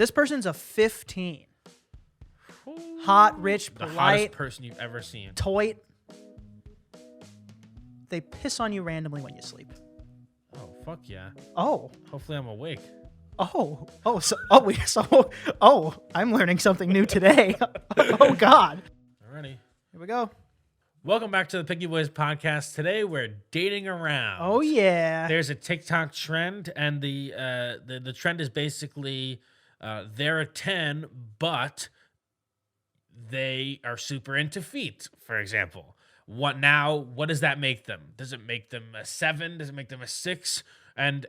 This person's a 15. Ooh, Hot, rich, the hottest polite, person you've ever seen. toit. They piss on you randomly when you sleep. Oh, fuck yeah. Oh. Hopefully I'm awake. I'm learning something new today. Oh, God. Alrighty. Here we go. Welcome back to the Picky Boys podcast. Today we're dating around. Oh, yeah. There's a TikTok trend, and the trend is basically they're a 10, but they are super into feet, for example. What does that make them? Does it make them a 7? Does it make them a 6? And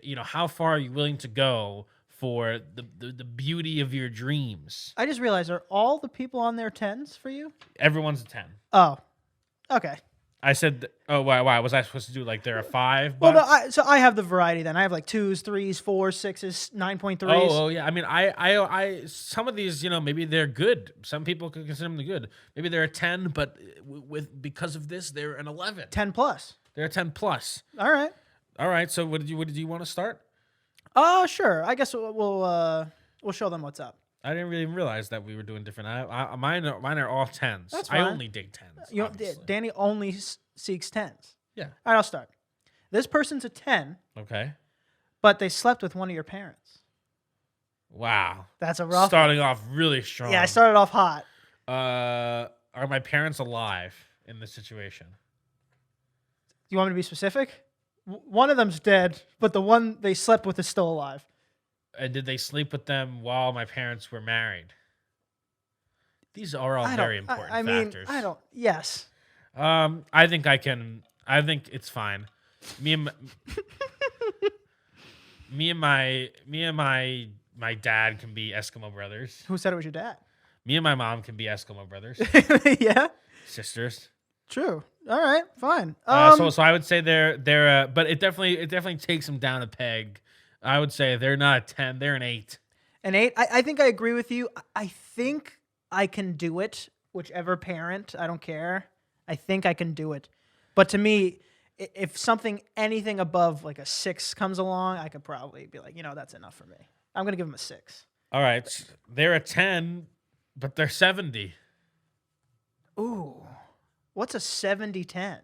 you know, how far are you willing to go for the beauty of your dreams? I just realized, are all the people on there 10s for you? Everyone's a 10. Oh, okay. I said, oh, why? Was I supposed to do like they're a 5? Well, no, so I have the variety then. I have like 2s, 3s, 4s, 6s, 9.3s. Oh, yeah. I mean, I some of these, you know, maybe they're good. Some people could consider them good. Maybe they're a 10, but because of this, they're an 11. 10 plus. They're a 10 plus. All right. All right. So what did you want to start? Sure. I guess we'll show them what's up. I didn't really realize that we were doing different. Mine are all 10s. That's I fine. only dig 10s. You know, obviously. Danny only seeks 10s. Yeah. All right, I'll start. This person's a 10, Okay. but they slept with one of your parents. Wow. That's a rough. Starting off really strong. Yeah, I started off hot. Are my parents alive in this situation? Do you want me to be specific? One of them's dead, but the one they slept with is still alive. And did they sleep with them while my parents were married? These are all very important factors. Yes. I think I can. I think it's fine. Me and my dad can be Eskimo brothers. Who said it was your dad? Me and my mom can be Eskimo brothers. Yeah. Sisters. True. All right. Fine. So I would say they're but it definitely takes them down a peg. I would say they're not a 10, they're an 8. An 8. I think I agree with you. I think I can do it. Whichever parent, I don't care. I think I can do it. But to me, if anything above like a 6 comes along, I could probably be like, that's enough for me. I'm gonna give them a 6. All right, they're a 10, but they're 70. Ooh, what's a 70-10?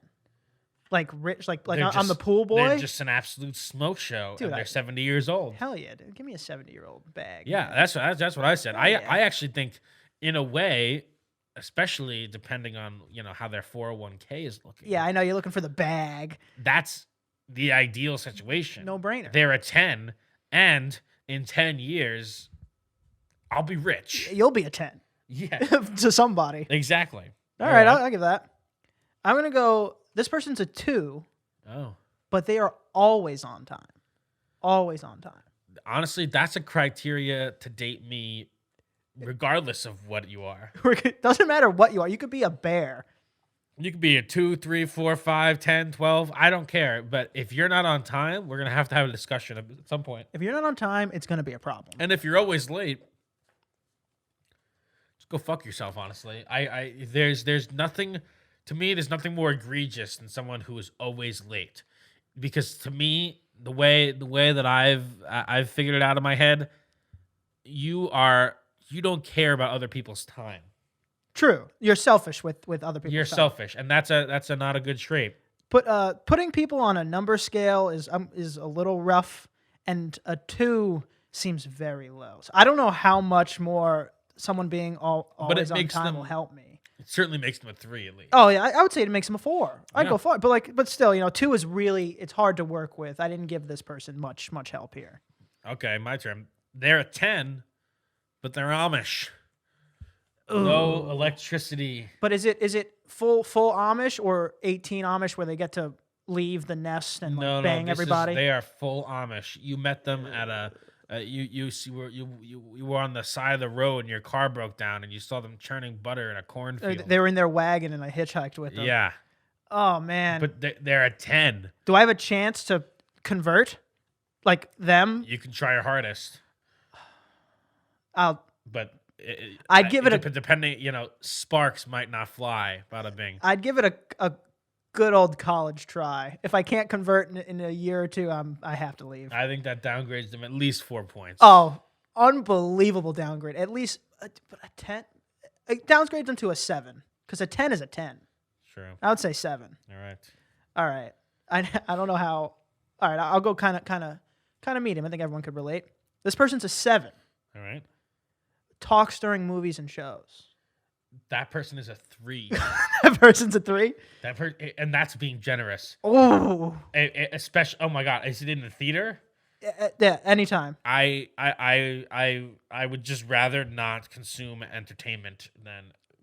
Like rich, like They're I'm the pool boy. They're just an absolute smoke show, Dude, and they're 70 years old. Hell yeah, dude. Give me a 70-year-old bag. Yeah, that's what I said. Yeah. I actually think, in a way, especially depending on how their 401k is looking. Yeah, I know you're looking for the bag. That's the ideal situation. No brainer. They're a 10, and in 10 years, I'll be rich. You'll be a 10. Yeah, to somebody. exactly. All right, I'll give that. I'm gonna go. This person's a 2. Oh, but they are always on time. Always on time. honestly, that's a criteria to date me, regardless of what you are. Doesn't matter what you are. You could be a bear. You could be a 2, 3, 4, 5, 10, 12. I don't care. But if you're not on time, we're gonna have to have a discussion at some point. If you're not on time, it's gonna be a problem. And if you're always late, just go fuck yourself. Honestly, there's nothing. To me, there's nothing more egregious than someone who is always late, because to me, the way that I've figured it out in my head, you don't care about other people's time. True. You're selfish with other people. You're selfish, and that's a not a good trait. Putting people on a number scale is a little rough, and a 2 seems very low. So I don't know how much more someone being always on time will help me. It certainly makes them a 3 at least. Oh yeah, I would say it makes them a 4. I'd Yeah. go 4, but still, 2 is really, it's hard to work with. I didn't give this person much help here. Okay, my turn. They're a 10, but they're Amish. Ooh. No electricity. But is it full Amish or 18 Amish where they get to leave the nest and bang everybody? They are full Amish. You met them at a you were on the side of the road and your car broke down and you saw them churning butter in a cornfield. They were in their wagon and I hitchhiked with them. Yeah. Oh man. But they're a 10. Do I have a chance to convert like them? You can try your hardest. But I'd give it a depending, sparks might not fly. Bada bing. I'd give it a good old college try. If I can't convert in a year or two, I have to leave. I think that downgrades them at least 4 points. Oh, unbelievable downgrade. At least a 10. It downgrades them to a 7 because a 10 is a 10. True. I would say 7. All right. All right. I don't know how. All right, I'll go kind of medium. I think everyone could relate. This person's a 7. All right. Talks during movies and shows. That person is a 3. That person's a 3. And that's being generous. Oh. Especially, oh my God, is it in the theater? Yeah, anytime. I would just rather not consume entertainment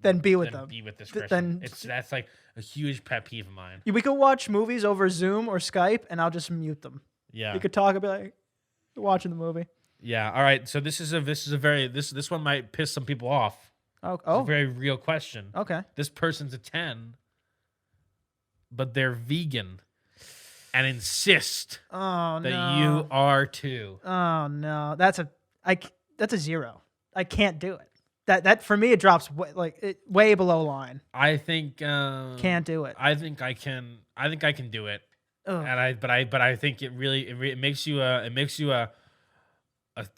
Than be with them. Be with this person. That's like a huge pet peeve of mine. We could watch movies over Zoom or Skype, and I'll just mute them. Yeah. We could talk about like watching the movie. Yeah. All right. So this one might piss some people off. Oh. It's a very real question. Okay. This person's a 10, but they're vegan and insist that you are too. Oh no, that's a 0. I can't do it. That for me it drops way below line. I think can't do it. I think I can do it. Ugh. And I think it makes you a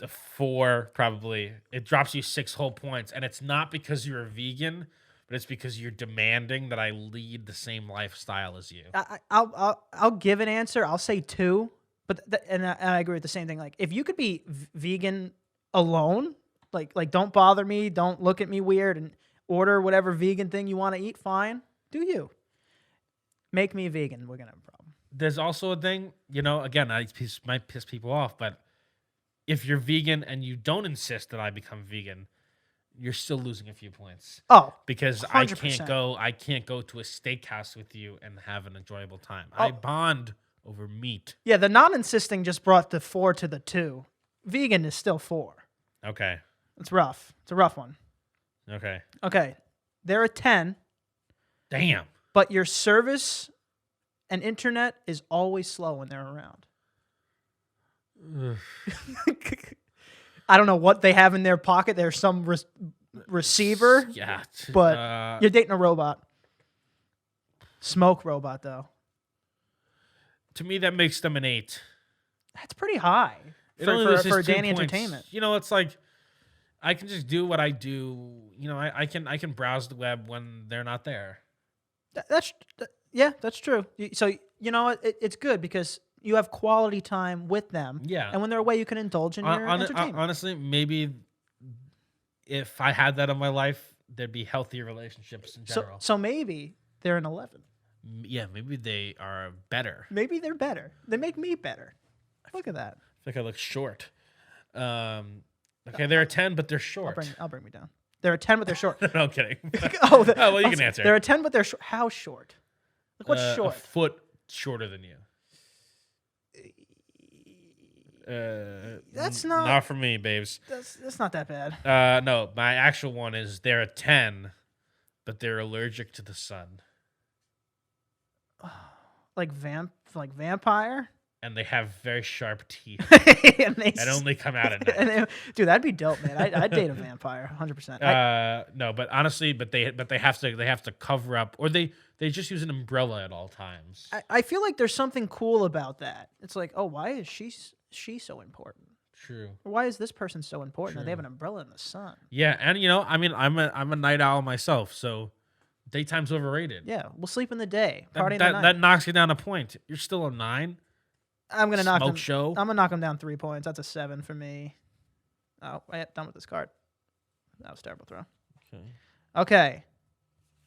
4 probably. It drops you 6 whole points, and it's not because you're a vegan, but it's because you're demanding that I lead the same lifestyle as you. I'll give an answer. I'll say 2, but and I agree with the same thing. Like if you could be vegan alone, like don't bother me, don't look at me weird, and order whatever vegan thing you want to eat. Fine, do you? Make me a vegan. We're gonna have a problem. There's also a thing, again, might piss people off, but if you're vegan and you don't insist that I become vegan, you're still losing a few points. Oh, because 100%. I can't go to a steakhouse with you and have an enjoyable time. I bond over meat. Yeah, the non-insisting just brought the 4 to the 2. Vegan is still 4. Okay. It's rough. It's a rough one. Okay. Okay. They're a 10. Damn. But your service and internet is always slow when they're around. I don't know what they have in their pocket. There's some receiver. Yeah. But you're dating a robot. Smoke robot, though. To me, that makes them an 8. That's pretty high for Danny Entertainment. It's like I can just do what I do. I can browse the web when they're not there. That's true. So it's good because you have quality time with them. Yeah. And when they're away, you can indulge in your entertainment. Honestly, maybe if I had that in my life, there'd be healthier relationships in general. So maybe they're an 11. Yeah, maybe they are better. Maybe they're better. They make me better. Look at that. I think I look short. Okay, they're a 10, but they're short. I'll bring me down. They're a 10, but they're short. No, I'm kidding. Well, you can answer. They're a 10, but they're short. How short? Like what's short? A foot shorter than you. That's not for me, babes. That's not that bad. No, my actual one is they're a 10, but they're allergic to the sun. Like vampire? And they have very sharp teeth and they only come out at night. Dude, that'd be dope, man. I'd date a vampire, 100%. No, but honestly, they have to cover up, or they just use an umbrella at all times. I feel like there's something cool about that. It's like, oh, why is she so important? True. Or why is this person so important? True. They have an umbrella in the sun. Yeah, and I'm a night owl myself, so daytime's overrated. Yeah, we'll sleep in the day, party in the night. That knocks you down a point. You're still a 9. I'm gonna knock them. Show. I'm gonna knock them down 3 points. That's a 7 for me. Oh, done with this card. That was a terrible throw. Okay.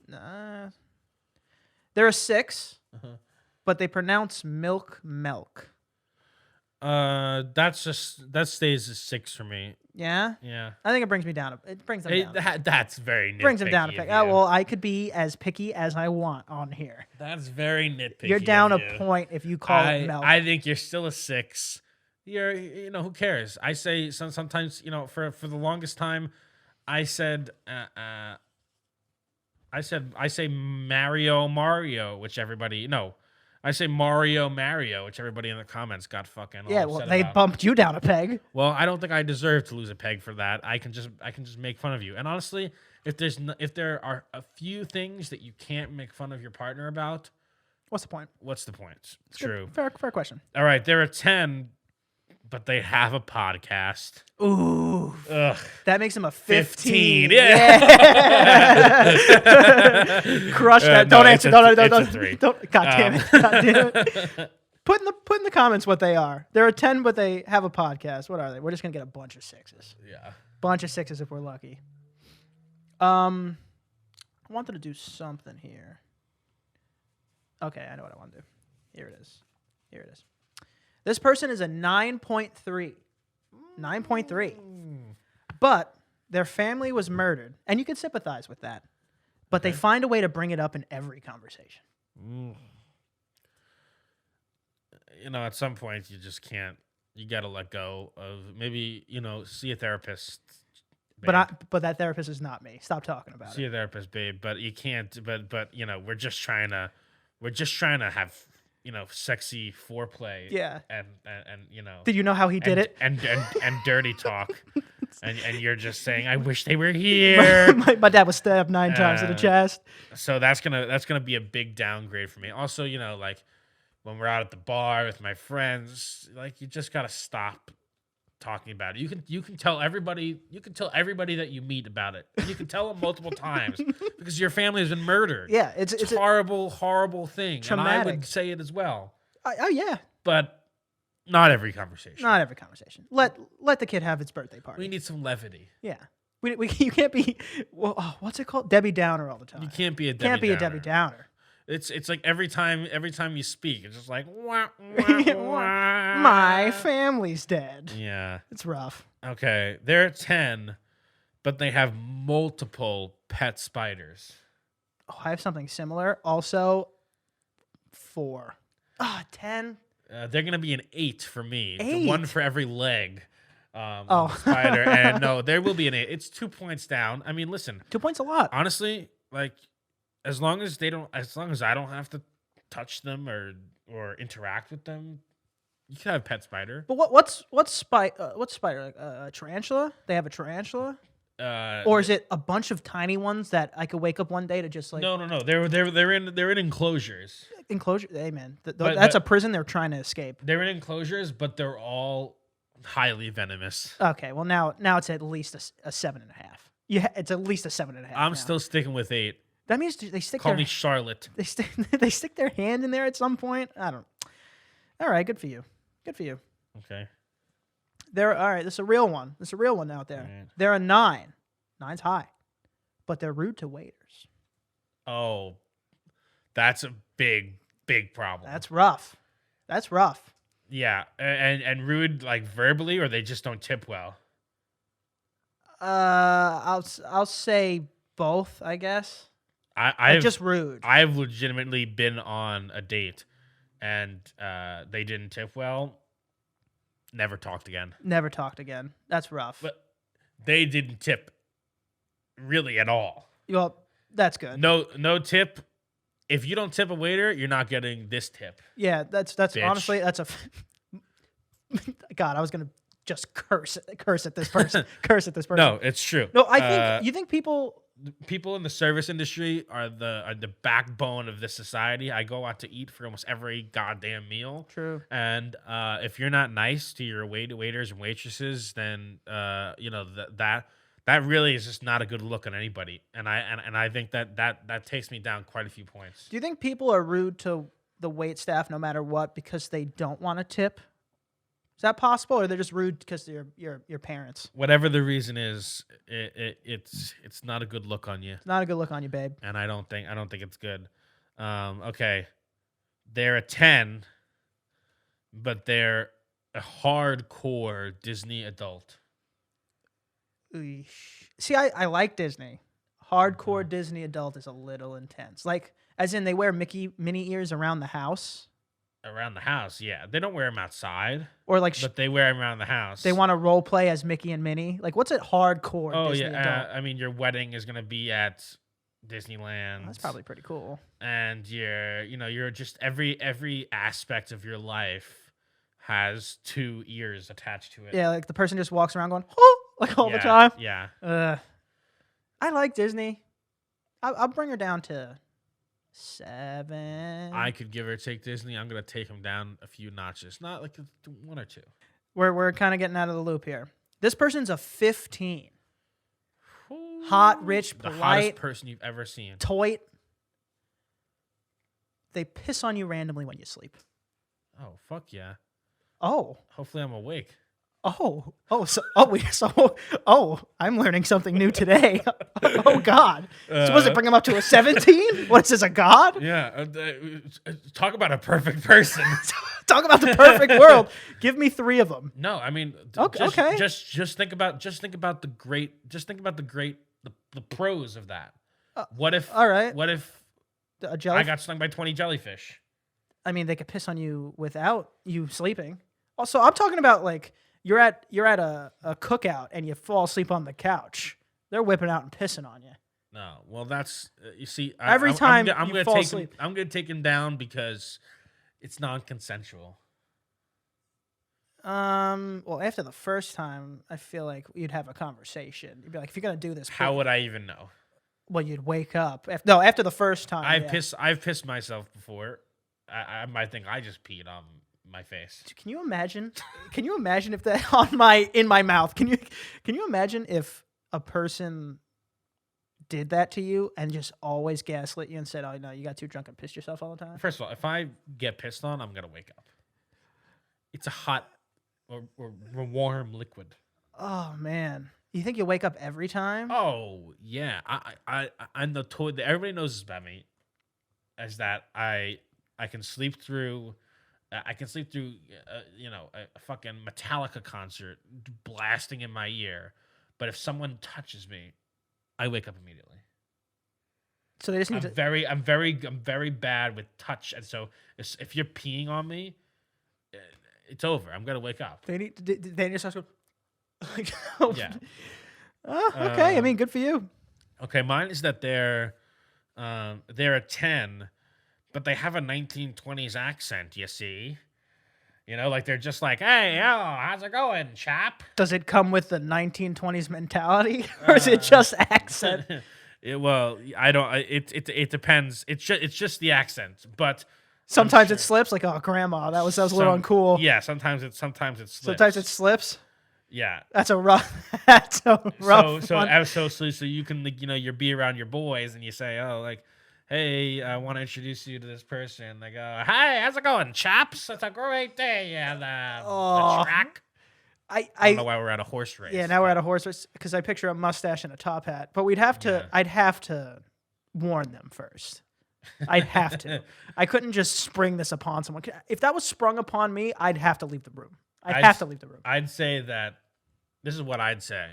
They're a 6, but they pronounce milk. That stays a 6 for me. Yeah. Yeah. I think it brings me down. It brings them down. That's very nitpicky. Brings them down a pick. Oh, well, I could be as picky as I want on here. That's very nitpicky. You're down a point if you call it milk. I think you're still a 6. Who cares? I say sometimes, for the longest time, I said Mario, which everybody I say Mario, which everybody in the comments got fucking all upset they about. bumped you down a peg. Well, I don't think I deserve to lose a peg for that. I can just make fun of you. And honestly, if there are a few things that you can't make fun of your partner about, what's the point? What's the point? It's true. Fair question. All right, they're a 10, but they have a podcast. Ooh. Ugh. That makes him a 15. 15, yeah. Crush that. No, Don't answer. Don't. it's a 3. Don't. God damn it. God damn it. Put in the comments what they are. They're a 10, but they have a podcast. What are they? We're just gonna get a bunch of 6s. Yeah. Bunch of 6s if we're lucky. I wanted to do something here. Okay, I know what I want to do. Here it is. This person is a 9.3. 9.3. But their family was murdered, and you can sympathize with that. But they find a way to bring it up in every conversation. You know, at some point, you just can't. You got to let go of maybe, see a therapist. Babe. But that therapist is not me. Stop talking about See it. a therapist, babe. But you can't. But we're just trying to have sexy foreplay. Yeah. And Did you know how he did it? And dirty talk. and you're just saying, I wish they were here. my dad was stabbed 9 times in the chest. So that's gonna be a big downgrade for me. Also, like when we're out at the bar with my friends, like you just gotta stop talking about it. You can tell everybody that you meet about it. You can tell them multiple times because your family has been murdered. Yeah, it's a horrible thing. Traumatic. And I would say it as well. Oh yeah. But not every conversation. Not every conversation. Let the kid have its birthday party. We need some levity. Yeah. You can't be what's it called? Debbie Downer all the time. You can't be a Debbie Downer. It's like every time you speak, it's just like wah, wah, wah. My family's dead. Yeah. It's rough. Okay. They're 10, but they have multiple pet spiders. Oh, I have something similar. Also 4. 10. They're gonna be an 8 for me. 8? One for every leg. Spider. And no, there will be an 8. It's 2 points down. I mean, listen. 2 points a lot. Honestly, like as long as I don't have to touch them or interact with them, you can have a pet spider. But what's spider? Like a tarantula? They have a tarantula? Or is it a bunch of tiny ones that I could wake up one day to just like No. They're in enclosures. Enclosure? Hey man, that's a prison they're trying to escape. They're in enclosures, but they're all highly venomous. Okay, well now it's at least a 7.5. Yeah, it's at least a 7.5. I'm still sticking with 8. That means they stick. Call me Charlotte. They stick their hand in there at some point. I don't. All right, good for you. Okay. All right. This is a real one. Out there. Right. They're a 9. 9's high, but they're rude to waiters. Oh, that's a big problem. That's rough. Yeah, and rude like verbally, or they just don't tip well. I'll say both. I guess. I just rude. I've legitimately been on a date, and they didn't tip well. Never talked again. That's rough. But they didn't tip really at all. Well, that's good. No tip. If you don't tip a waiter, you're not getting this tip. Yeah, that's Bitch. honestly that's a. God, I was gonna just curse at this person. No, it's true. No, I think you think people in the service industry are the backbone of this society. I go out to eat for almost every goddamn meal. True. And if you're not nice to your waiters and waitresses, then that really is just not a good look on anybody. And I think that takes me down quite a few points. Do you think people are rude to the wait staff no matter what because they don't want to tip? Is that possible, or they're just rude because they're your parents? Whatever the reason is, it's not a good look on you. It's not a good look on you, babe. And I don't think it's good. Okay, they're a 10, but they're a hardcore Disney adult. Eesh. See, I like Disney. Hardcore Disney adult is a little intense. Like, as in they wear Mickey Minnie ears around the house. Around the house, yeah. They don't wear them outside. Or like, but they wear them around the house. They want to role play as Mickey and Minnie. Like, what's it hardcore? Oh Disney adult? I mean, your wedding is gonna be at Disneyland. That's probably pretty cool. And you're just every aspect of your life has 2 ears attached to it. Yeah, like the person just walks around going, oh, like all the time. Yeah. I like Disney. I'll bring her down to 7. I could give or take Disney. I'm gonna take them down a few notches, not like 1 or 2. We're kind of getting out of the loop here. This person's a 15. Hot, rich, The polite, hottest person you've ever seen. toit. They piss on you randomly when you sleep. Oh, fuck yeah. Oh. Hopefully I'm awake. I'm learning something new today. Oh God. So was it bring him up to a 17? What is this, a god? Yeah. Talk about a perfect person. Talk about the perfect world. Give me 3 of them. No, I mean, Okay. just think about the pros of that. What if? all right. What if A I jellyfish. got stung by 20 jellyfish? I mean, they could piss on you without you sleeping. Also, I'm talking about like you're at a cookout and you fall asleep on the couch. They're whipping out and pissing on you. No. Well, that's you see. Every time I'm you gonna fall take asleep. I'm gonna take him down because it's non-consensual. Well, after the first time, I feel like you'd have a conversation. You'd be like, if you're gonna do this, How would I even know? well, you'd wake up. After the first time. I've pissed myself before. I might think I just peed on my face. Can you imagine? Can you imagine if that in my mouth? Can you imagine if a person did that to you and just always gaslit you and said, "Oh no, you got too drunk and pissed yourself all the time"? First of all, if I get pissed on, I'm gonna wake up. It's a hot or warm liquid. Oh man, you think you'll wake up every time? Oh yeah, I'm the toy. Everybody knows this about me, is that I can sleep through. I can sleep through, a fucking Metallica concert blasting in my ear. But if someone touches me, I wake up immediately. So they just need to. I'm very bad with touch, and so if you're peeing on me, it's over. I'm gonna wake up. They need. They just have to. Like, Yeah. Okay. I mean, good for you. Okay, mine is that they're a 10, but they have a 1920s accent. You see, like they're just like, "Hey, yo, how's it going, chap?" Does it come with the 1920s mentality, or is it just accent? Well, I don't. It depends. It's just the accent, but Sometimes sure. it slips. Like, oh, grandma, that was a little uncool. Yeah, sometimes it slips. Sometimes it slips. Yeah. That's a rough. That's a rough. So you can you be around your boys and you say, oh, like, hey, I want to introduce you to this person. They go, hi, how's it going, chaps? It's a great day at the track. I don't know why we're at a horse race. Yeah, now we're at a horse race because I picture a mustache and a top hat. But we'd have to. Yeah. I'd have to warn them first. I'd have to. I couldn't just spring this upon someone. If that was sprung upon me, I'd have to leave the room. I'd have to leave the room. I'd say that this is what I'd say.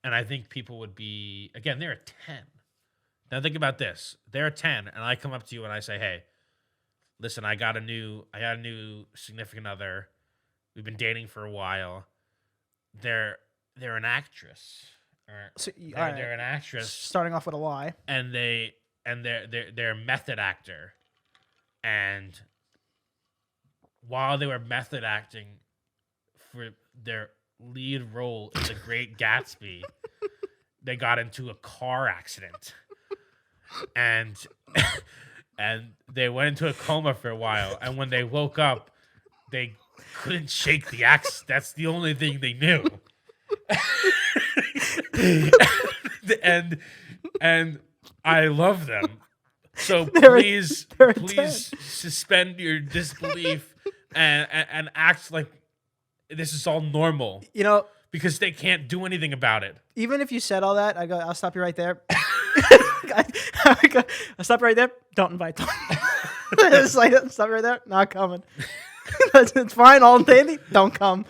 And I think people would be, again, they're a 10. Now think about this. They're a 10, and I come up to you and I say, hey, listen, I got a new significant other. We've been dating for a while. They're an actress. They're an actress. Starting off with a lie. And they're a method actor. And while they were method acting for their lead role in The Great Gatsby, they got into a car accident. And they went into a coma for a while. And when they woke up, they couldn't shake the axe. That's the only thing they knew. and I love them. So please suspend your disbelief and act like this is all normal. Because they can't do anything about it. Even if you said all that, I go, I'll stop you right there. I'll stop you right there. Don't invite them. It's like, stop right there. Not coming. It's fine. All dandy. Don't come.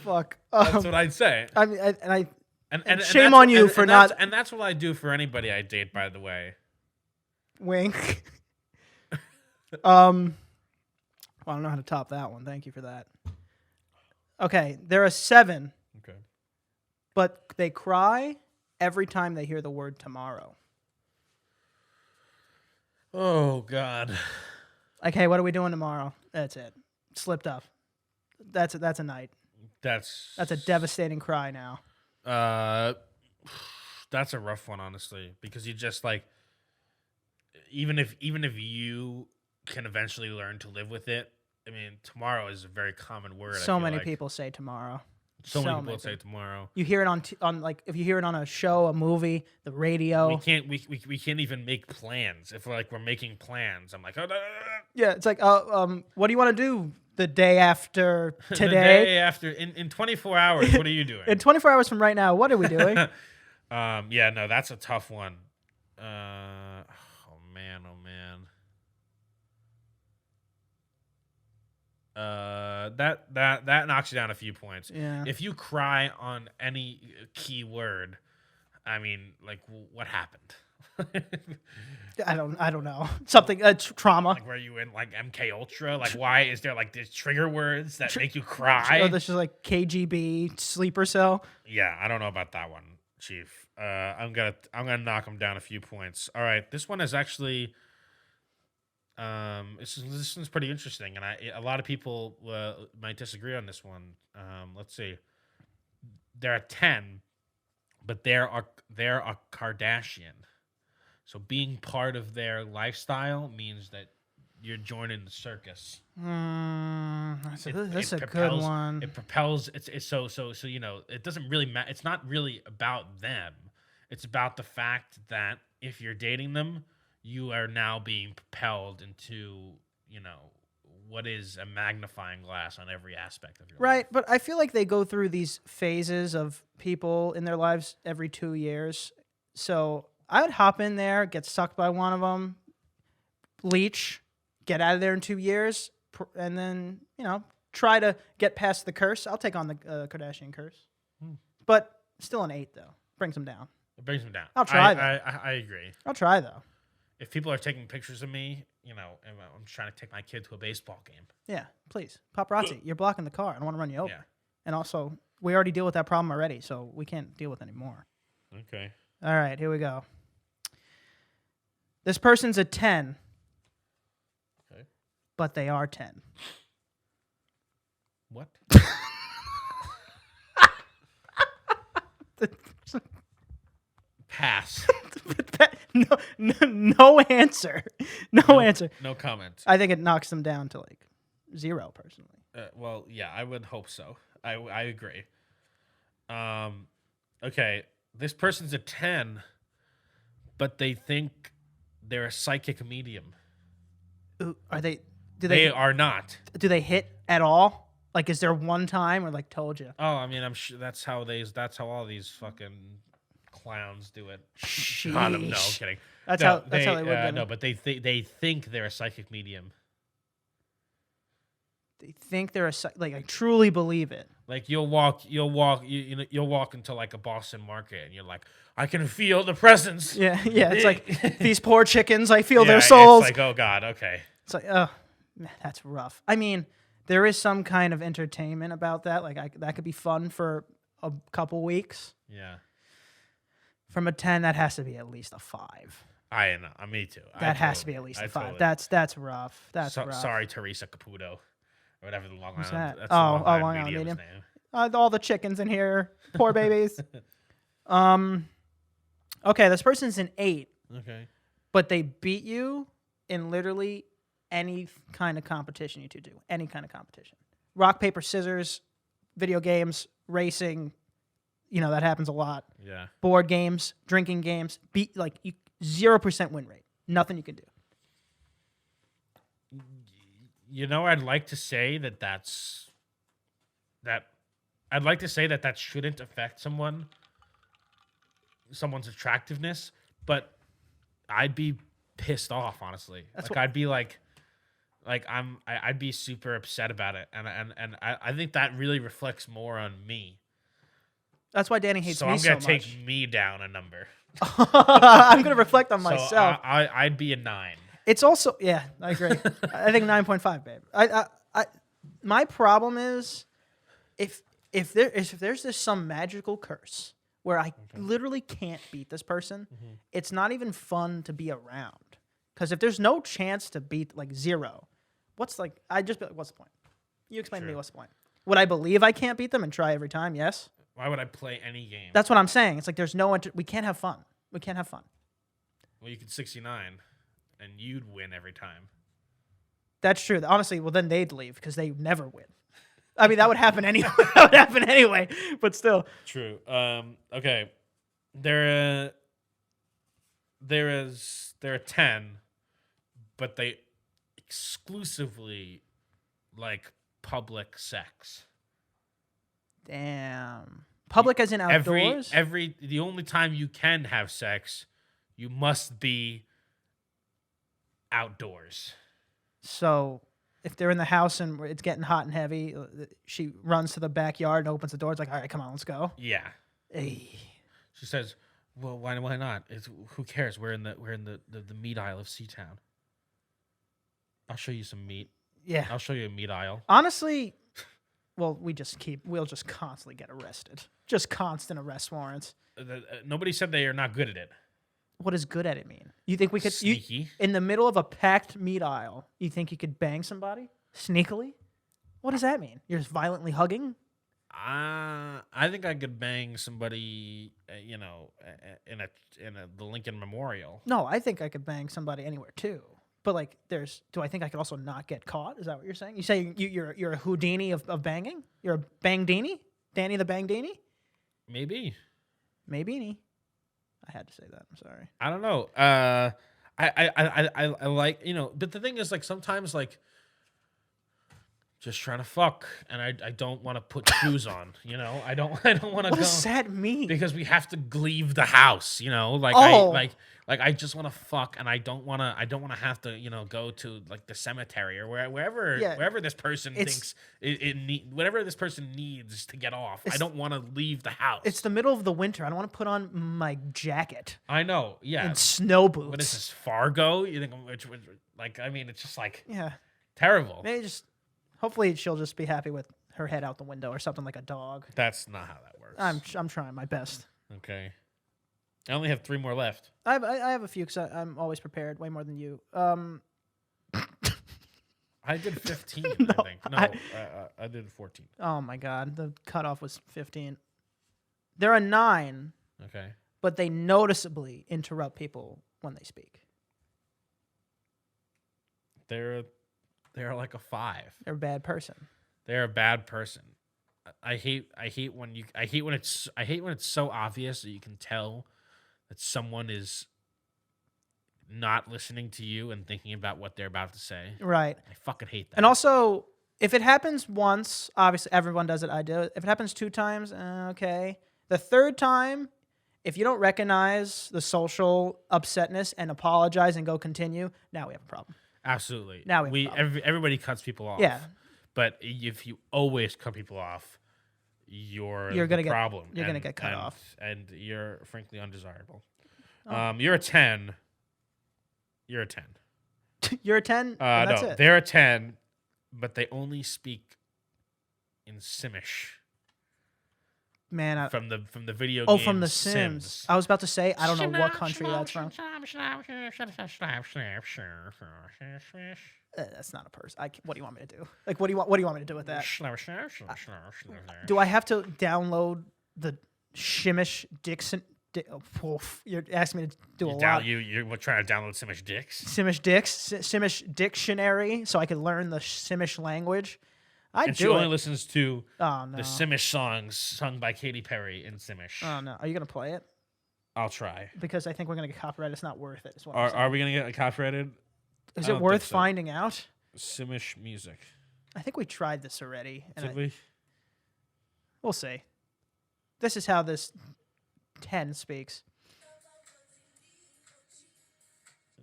Fuck. That's what I'd say. I mean, and shame on you for not. And that's what I do for anybody I date, by the way. Wink. Well, I don't know how to top that one. Thank you for that. Okay, they're a 7. Okay. But they cry every time they hear the word tomorrow. Oh, God. Like, hey, what are we doing tomorrow? That's it. Slipped up. That's a night. That's a devastating cry now. That's a rough one, honestly, because you just like, even if you can eventually learn to live with it. I mean, tomorrow is a very common word. I So feel many like. people say tomorrow. So many people would say tomorrow. You hear it on like if you hear it on a show, a movie, the radio. We can't even make plans. If we're making plans, I'm like, oh, no, no, no, no. Yeah, it's like, what do you want to do the day after today? The day after in 24 hours, what are you doing? In 24 hours from right now, what are we doing? Yeah, no, that's a tough one. Oh man. That knocks you down a few points. Yeah. If you cry on any keyword, I mean, like, what happened? I don't know. Something trauma. Like, were you in like MK Ultra? Like, why is there like these trigger words that make you cry? Oh, this is like KGB sleeper cell. Yeah, I don't know about that one, Chief. I'm gonna knock him down a few points. All right, this one is actually this one's pretty interesting, and a lot of people might disagree on this one. Let's see. They're a 10, but they're a Kardashian. So being part of their lifestyle means that you're joining the circus. That's a good one. It propels. It's so you know. It doesn't really matter. It's not really about them. It's about the fact that if you're dating them, you are now being propelled into, you know, what is a magnifying glass on every aspect of your life. Right, but I feel like they go through these phases of people in their lives every 2 years. So I would hop in there, get sucked by one of them, leech, get out of there in 2 years, and then, you know, try to get past the curse. I'll take on the Kardashian curse. But still an 8, though. Brings them down. It brings them down. I'll try, I agree. I'll try, though. If people are taking pictures of me, you know, and I'm trying to take my kid to a baseball game. Yeah, please. Paparazzi, you're blocking the car. I don't want to run you over. Yeah. And also, we already deal with that problem already, so we can't deal with it anymore. Okay. All right, here we go. This person's a 10. Okay. But they are 10. What? Pass. No answer. No answer. No comment. I think it knocks them down to like 0, personally. Well, yeah, I would hope so. I agree. Okay, this person's a 10, but they think they're a psychic medium. Ooh, are they? They are not. Do they hit at all? Like, is there one time or like told you? Oh, I mean, I'm sure that's how all these fucking clowns do it. God, no, I'm kidding. That's how they would get No, it. but they think they're a psychic medium. They think they're like, I truly believe it. Like you'll walk into like a Boston market and you're like, I can feel the presence. Yeah. It's like these poor chickens. I feel their souls. It's like, oh God, okay. It's like, oh, man, that's rough. I mean, there is some kind of entertainment about that. Like, that could be fun for a couple weeks. Yeah. From a 10, that has to be at least a 5. I know. Me too. That has to be at least a 5. That's rough. That's rough. Sorry, Teresa Caputo, or whatever the Long Who's Island. that? That's Long Long Island Medium's medium. name. All the chickens in here, poor babies. Okay, this person's an 8, Okay. but they beat you in literally any kind of competition you two do. Any kind of competition. Rock, paper, scissors, video games, racing. You know, that happens a lot. Yeah. Board games, drinking games. 0% win rate. Nothing you can do. You know, I'd like to say that I'd like to say that shouldn't affect someone's attractiveness, but I'd be pissed off, honestly. I'd be I'd be super upset about it, and I think that really reflects more on me. That's why Danny hates so me I'm so gonna much. take me down a number. I'm gonna reflect on So myself. I'd be a 9. It's also, yeah, I agree. I think 9.5, babe. My problem is if there's this some magical curse where I literally can't beat this person, it's not even fun to be around. Because if there's no chance to beat, like 0, what's the point? You explain to me what's the point. Would I believe I can't beat them and try every time? Yes. Why would I play any game? That's what I'm saying. It's like there's we can't have fun. We can't have fun. Well, you could 69, and you'd win every time. That's true. Honestly, well, then they'd leave because they never win. I mean, that would happen anyway. That would happen anyway. But still, True. Okay. There are 10, but they exclusively like public sex. damn. Public as in outdoors. The only time you can have sex, you must be outdoors. So if they're in the house and it's getting hot and heavy, she runs to the backyard and opens the door. It's like, all right, come on, let's go. Yeah. Hey. She says, "Well, why not? Who cares? We're in the meat aisle of Seatown. I'll show you some meat. Yeah. I'll show you a meat aisle." Honestly, well, we'll just constantly get arrested. Just constant arrest warrants. Nobody said they are not good at it. What does good at it mean? You think we could Sneaky. in the middle of a packed meat aisle? You think you could bang somebody sneakily? What does that mean? You're just violently hugging? I think I could bang somebody, in the Lincoln Memorial. No, I think I could bang somebody anywhere too. But like, do I think I could also not get caught? Is that what you're saying? You say you're a Houdini of banging? You're a bangdini? Danny the Bangdini? Maybe. Maybe. I had to say that. I'm sorry. I don't know. I like, but the thing is, like, sometimes, like, just trying to fuck, and I don't want to put shoes on, I don't want to go. What does that mean? Because we have to leave the house, like, Oh. I just want to fuck, and I don't want to have to, go to like the cemetery or wherever this person thinks whatever this person needs to get off. I don't want to leave the house. It's the middle of the winter. I don't want to put on my jacket I know, yeah. and snow boots. But is this Fargo? You think it's just like Yeah. terrible. Maybe hopefully she'll just be happy with her head out the window or something like a dog. That's not how that works. I'm trying my best. Okay. I only have 3 more left. I have a few because I'm always prepared, way more than you. I did 15, No, I think. No, I did 14. Oh my God, the cutoff was 15. There are 9, Okay. but they noticeably interrupt people when they speak. They're like a 5. They're a bad person. They're a bad person. I hate when it's so obvious that you can tell that someone is not listening to you and thinking about what they're about to say. Right. I fucking hate that. And also, if it happens once, obviously everyone does it. I do it. If it happens 2 times, okay. The 3rd time, if you don't recognize the social upsetness and apologize and go continue, now we have a problem. Absolutely. Now we have a problem. Everybody cuts people off. Yeah. But if you always cut people off, you're gonna the problem. You're gonna get cut off, and you're frankly undesirable. Oh. You're a 10. You're a 10. You're a 10. And that's No, it. they're a 10, but they only speak in Simish. Man, From the video game. from The Sims. I was about to say I don't know what country that's from. That's not a person. What do you want me to do? Like, what do you want me to do with that? Do I have to download the Shimmish Dixon? You're asking me to do a lot. You're trying to download Simish dicks. Simish dictionary, so I could learn the Simish language. She only listens to the Simish songs sung by Katy Perry in Simish. Oh no! Are you gonna play it? I'll try. Because I think we're gonna get copyrighted. It's not worth it. Is what Are we gonna get copyrighted? Is it worth finding out? Simish music. I think we tried this already. Did we? We'll see. This is how this 10 speaks.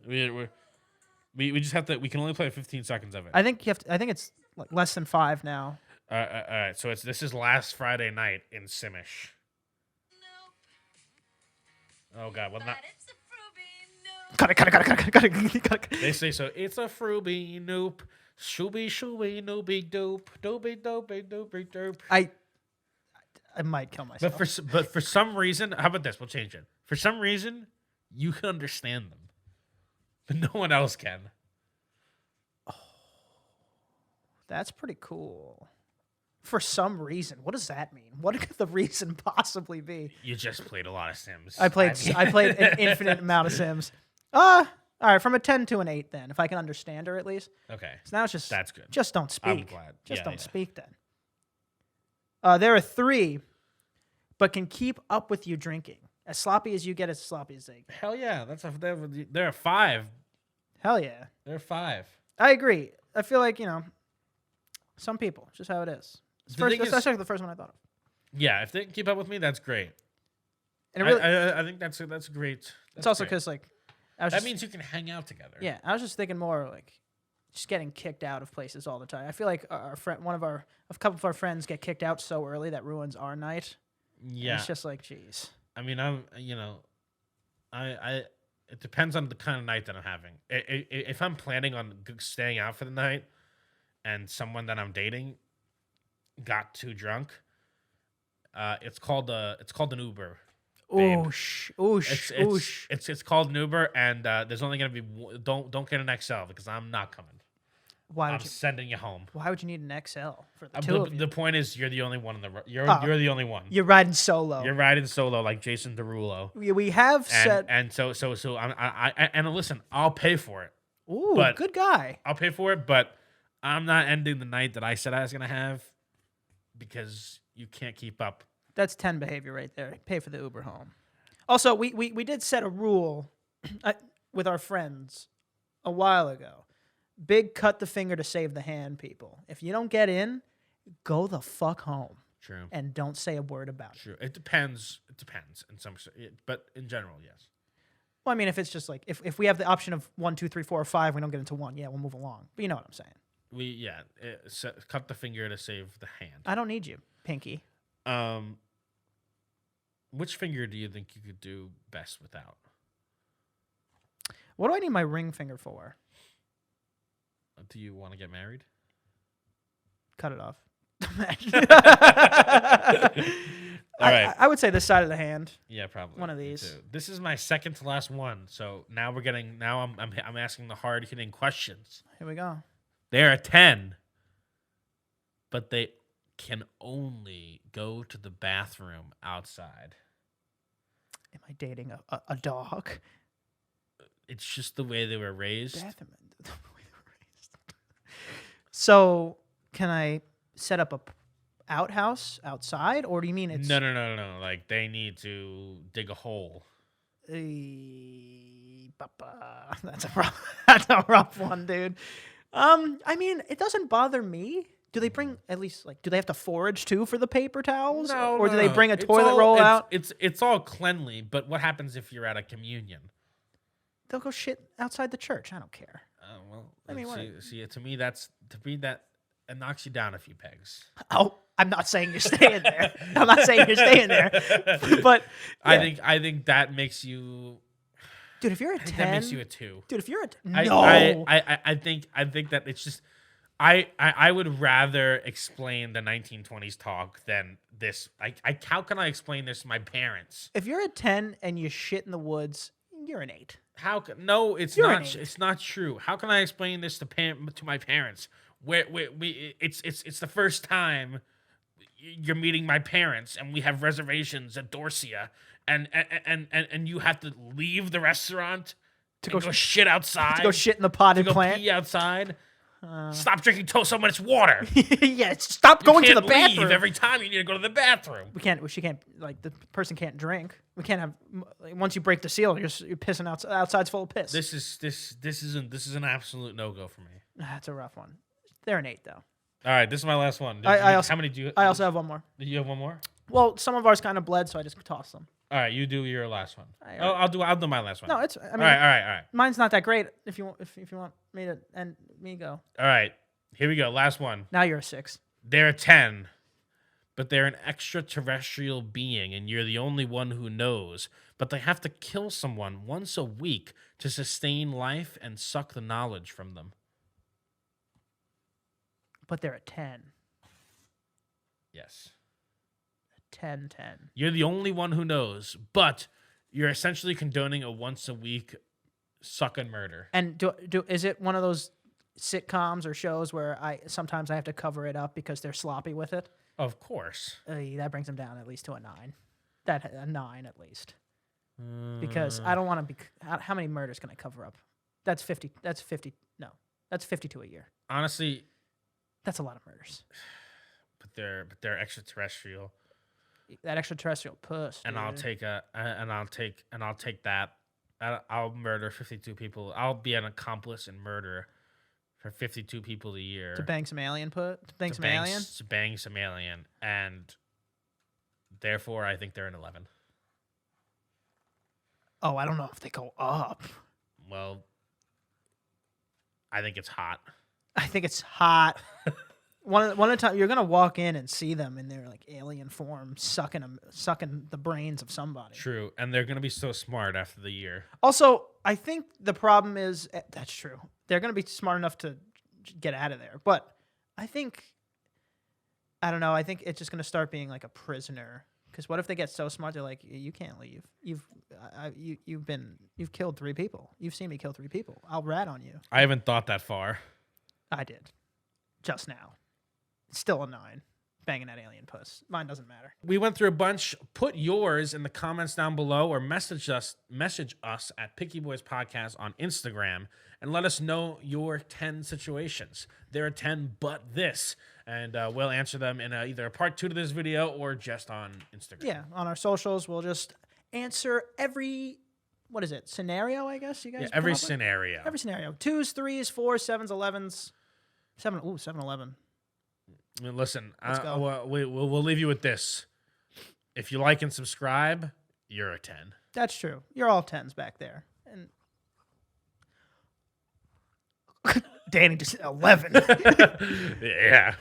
We just have to. We can only play 15 seconds of it. I think it's like less than 5 now. All right. So this is last Friday night in Simish. Oh God! Well, not. Cut it. They say so. It's a fruby noop, shooby noopy doop, doopy doop. I might kill myself. But for some reason, how about this? We'll change it. For some reason, you can understand them, but no one else can. Oh, that's pretty cool. For some reason, what does that mean? What could the reason possibly be? You just played a lot of Sims. I played an infinite amount of Sims. I All right, from a 10 to an 8 then, if I can understand her at least. Okay, So now it's just that's good. just don't speak. I'm glad. Just Yeah, don't speak then. There are 3, but can keep up with you drinking. As sloppy as you get, as sloppy as they get. Hell yeah, there are 5. Hell yeah. There are 5. I agree. I feel like, some people, it's just how it is. That's actually the first one I thought of. Yeah, if they can keep up with me, that's great. And it really, I think that's great. it's also great. because, like, That means you can hang out together. Yeah, I was just thinking more like just getting kicked out of places all the time. I feel like our friend, a couple of our friends get kicked out so early that ruins our night. Yeah. And it's just like, geez. I mean, it depends on the kind of night that I'm having. If I'm planning on staying out for the night and someone that I'm dating got too drunk, it's called an Uber. Oosh, oosh. It's called an Uber, and there's only gonna be don't get an XL because I'm not coming. I'm sending you home. Why would you need an XL for the two of you? The point is, you're the only one in the you're the only one. You're riding solo. You're riding solo like Jason Derulo. We have said, and so and listen, I'll pay for it. Ooh, but good guy. I'll pay for it, but I'm not ending the night that I said I was gonna have because you can't keep up. That's 10 behavior right there. Pay for the Uber home. Also, we did set a rule with our friends a while ago. Big cut the finger to save the hand, people. If you don't get in, go the fuck home. True. And don't say a word about it. True. It depends in some, but in general, yes. Well, I mean, if it's just like if we have the option of 1, 2, 3, 4, or 5, we don't get into 1. Yeah, we'll move along. But you know what I'm saying. Cut the finger to save the hand. I don't need you, Pinky. Which finger do you think you could do best without? What do I need my ring finger for? Do you want to get married? Cut it off. All right. I would say this side of the hand. Yeah, probably one of these. This is my second to last one. So now I'm asking the hard hitting questions. Here we go. There are 10, but they can only go to the bathroom outside. Am I dating a dog? It's just the way they were raised. Bathroom. The way they were raised. So can I set up a outhouse outside, or do you mean it's No. Like they need to dig a hole. That's a rough one, dude. I mean, it doesn't bother me. Do they bring at least do they have to forage too for the paper towels? No, or do they bring a toilet roll out? It's all cleanly, but what happens if you're at a communion? They'll go shit outside the church. I don't care. Well, I mean, to me that it knocks you down a few pegs. Oh, I'm not saying you're staying there. I'm not saying you're staying there. But yeah. I think that makes you. Dude, if you're a 10, that makes you a 2. Dude, if you're a I think that it's just I would rather explain the 1920s talk than this. How can I explain this to my parents? If you're a 10 and you shit in the woods, you're an 8. No, it's you're not. It's not true. How can I explain this to my parents? It's the first time you're meeting my parents, and we have reservations at Dorsia, and you have to leave the restaurant to go shit outside. To go shit in the potted plant. Pee outside. Stop drinking so much water. Yeah, stop going to the bathroom. Leave every time you need to go to the bathroom. She can't. The person can't drink. We can't have. Once you break the seal, you're pissing outside's full of piss. This is an absolute no go for me. That's a rough one. They're an 8 though. All right, this is my last one. How many do you? I also have one more. Do you have one more? Well, some of ours kind of bled, so I just tossed them. All right, you do your last one. I'll do my last one. No, it's. I mean, all right. Mine's not that great. If you want me to me go. All right, here we go. Last one. Now you're a 6. They're a 10, but they're an extraterrestrial being, and you're the only one who knows. But they have to kill someone once a week to sustain life and suck the knowledge from them. But they're a 10. Yes. 10. You're the only one who knows, but you're essentially condoning a once a week suck and murder. And is it one of those sitcoms or shows where sometimes I have to cover it up because they're sloppy with it? Of course. That brings them down at least to a 9. A 9 at least. Because I don't want to be. How many murders can I cover up? That's 50. That's 50. No, that's 52 a year. Honestly, That's a lot of murders. but they're extraterrestrial, That extraterrestrial puss. and I'll dude. take that. I'll murder 52 people. I'll be an accomplice in murder for 52 people a year. To bang some alien to bang some alien. To bang some alien, and therefore I think they're an 11. Oh, I don't know if they go up. Well, I think it's hot. I think it's hot. One of the time you're gonna walk in and see them in their like alien form, sucking the brains of somebody. True, and they're gonna be so smart after the year. Also, I think the problem is that's true. They're gonna be smart enough to get out of there, but I don't know. I think it's just gonna start being like a prisoner. Because what if they get so smart? They're like, you can't leave. You've killed 3 people. You've seen me kill 3 people. I'll rat on you. I haven't thought that far. I did, just now. Still a 9. Banging that alien puss. Mine doesn't matter. We went through a bunch. Put yours in the comments down below, or message us at Picky Boys Podcast on Instagram, and let us know your 10 situations. There are 10, but this, and we'll answer them in either a part 2 to this video or just on Instagram. Yeah, on our socials, we'll just answer every scenario. I guess you guys. Every scenario. Every scenario. 2s, 3s, 4s, 7s, 11s. 7-11. I mean, listen, Let's go. we'll leave you with this. If you like and subscribe, you're a 10. That's true. You're all 10s back there. And Danny just 11. Yeah.